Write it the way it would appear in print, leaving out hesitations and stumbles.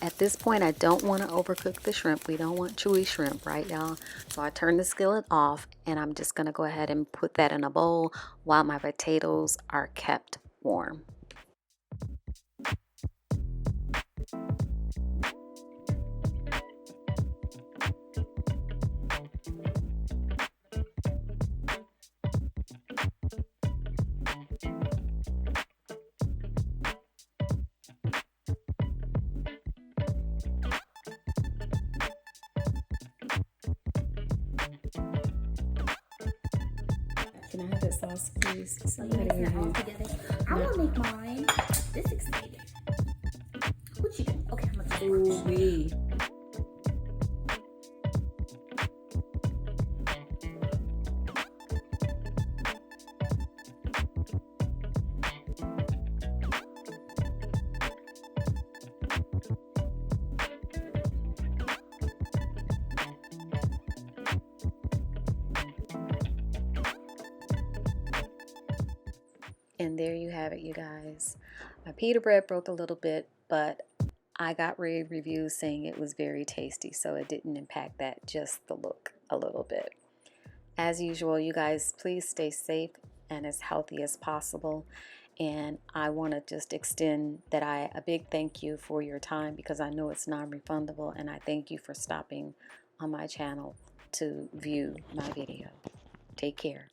At this point, I don't want to overcook the shrimp. We don't want chewy shrimp, right, y'all? So I turn the skillet off, and I'm just going to go ahead and put that in a bowl while my potatoes are kept warm. Can I have that sauce, please? So you mix it all together. I want to make mine this exciting. What you do? Okay, I'm gonna do it. Ooh-wee. And there you have it, you guys. My pita bread broke a little bit, but I got rave reviews saying it was very tasty, so it didn't impact that, just the look a little bit. As usual, you guys, please stay safe and as healthy as possible. And I want to just extend a big thank you for your time, because I know it's non-refundable, and I thank you for stopping on my channel to view my video. Take care.